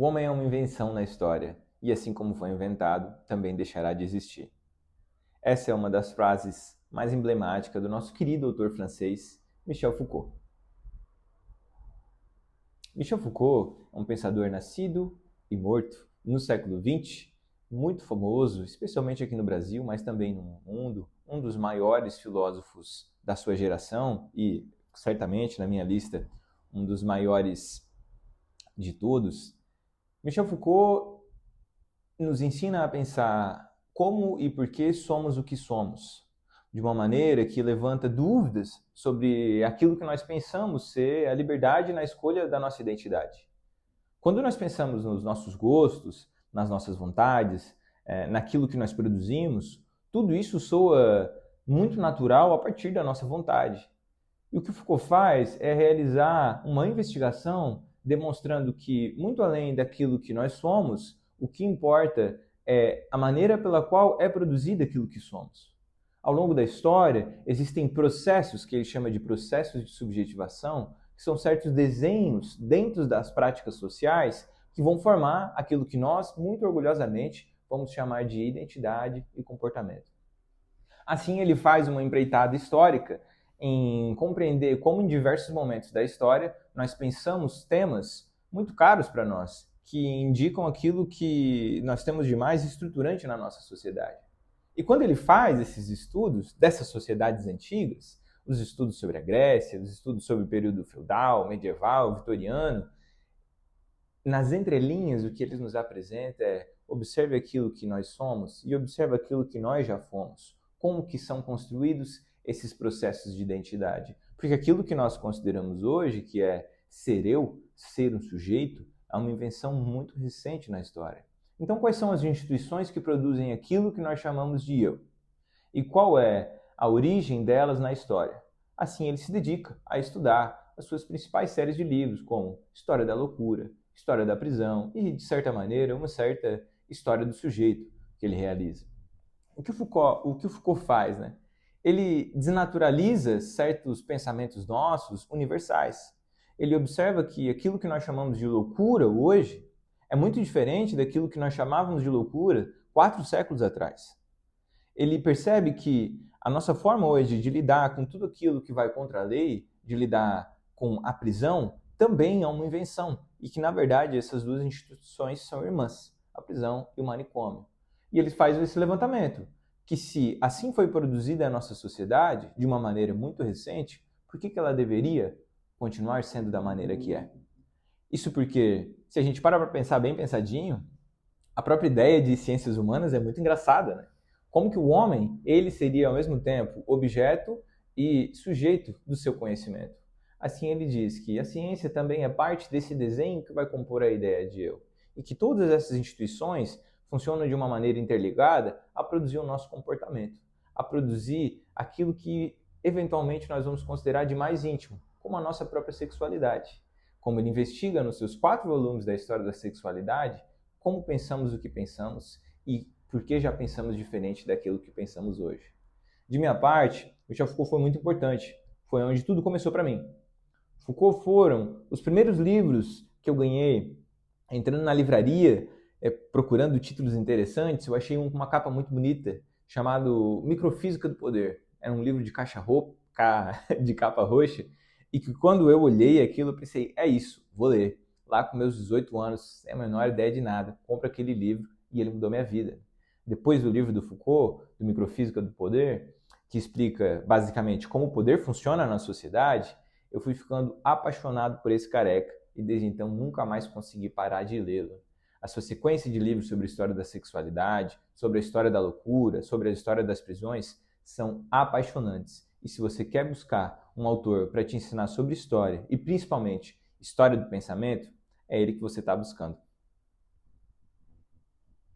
O homem é uma invenção na história, e assim como foi inventado, também deixará de existir. Essa é uma das frases mais emblemáticas do nosso querido autor francês, Michel Foucault. Michel Foucault é um pensador nascido e morto no século XX, muito famoso, especialmente aqui no Brasil, mas também no mundo, um dos maiores filósofos da sua geração e, certamente, na minha lista, um dos maiores de todos. Michel Foucault nos ensina a pensar como e por que somos o que somos, de uma maneira que levanta dúvidas sobre aquilo que nós pensamos ser a liberdade na escolha da nossa identidade. Quando nós pensamos nos nossos gostos, nas nossas vontades, naquilo que nós produzimos, tudo isso soa muito natural a partir da nossa vontade. E o que Foucault faz é realizar uma investigação demonstrando que, muito além daquilo que nós somos, o que importa é a maneira pela qual é produzido aquilo que somos. Ao longo da história, existem processos que ele chama de processos de subjetivação, que são certos desenhos dentro das práticas sociais que vão formar aquilo que nós, muito orgulhosamente, vamos chamar de identidade e comportamento. Assim, ele faz uma empreitada histórica em compreender como, em diversos momentos da história, nós pensamos temas muito caros para nós, que indicam aquilo que nós temos de mais estruturante na nossa sociedade. E quando ele faz esses estudos dessas sociedades antigas, os estudos sobre a Grécia, os estudos sobre o período feudal, medieval, vitoriano, nas entrelinhas o que ele nos apresenta é: observe aquilo que nós somos e observe aquilo que nós já fomos. Como que são construídos esses processos de identidade? Porque aquilo que nós consideramos hoje, que é ser eu, ser um sujeito, é uma invenção muito recente na história. Então, quais são as instituições que produzem aquilo que nós chamamos de eu? E qual é a origem delas na história? Assim, ele se dedica a estudar as suas principais séries de livros, como História da Loucura, História da Prisão e, de certa maneira, uma certa história do sujeito que ele realiza. O que o Foucault faz, né? Ele desnaturaliza certos pensamentos nossos universais. Ele observa que aquilo que nós chamamos de loucura hoje é muito diferente daquilo que nós chamávamos de loucura 4 séculos atrás. Ele percebe que a nossa forma hoje de lidar com tudo aquilo que vai contra a lei, de lidar com a prisão, também é uma invenção. E que, na verdade, essas duas instituições são irmãs, a prisão e o manicômio. E ele faz esse levantamento, que se assim foi produzida a nossa sociedade, de uma maneira muito recente, por que ela deveria continuar sendo da maneira que é? Isso porque, se a gente para pensar bem pensadinho, a própria ideia de ciências humanas é muito engraçada, né? Como que o homem, ele seria ao mesmo tempo objeto e sujeito do seu conhecimento. Assim ele diz que a ciência também é parte desse desenho que vai compor a ideia de eu. E que todas essas instituições funcionam de uma maneira interligada a produzir o nosso comportamento, a produzir aquilo que eventualmente nós vamos considerar de mais íntimo, como a nossa própria sexualidade. Como ele investiga nos seus 4 volumes da história da sexualidade, como pensamos o que pensamos e por que já pensamos diferente daquilo que pensamos hoje. De minha parte, o Michel Foucault foi muito importante. Foi onde tudo começou para mim. Foucault foram os primeiros livros que eu ganhei entrando na livraria, procurando títulos interessantes. Eu achei uma capa muito bonita, chamado Microfísica do Poder. Era um livro de de capa roxa, e que quando eu olhei aquilo, eu pensei, é isso, vou ler. Lá com meus 18 anos, sem a menor ideia de nada, compro aquele livro e ele mudou minha vida. Depois do livro do Foucault, do Microfísica do Poder, que explica basicamente como o poder funciona na sociedade, eu fui ficando apaixonado por esse careca e desde então nunca mais consegui parar de lê-lo. A sua sequência de livros sobre a história da sexualidade, sobre a história da loucura, sobre a história das prisões, são apaixonantes. E se você quer buscar um autor para te ensinar sobre história e principalmente história do pensamento, é ele que você está buscando.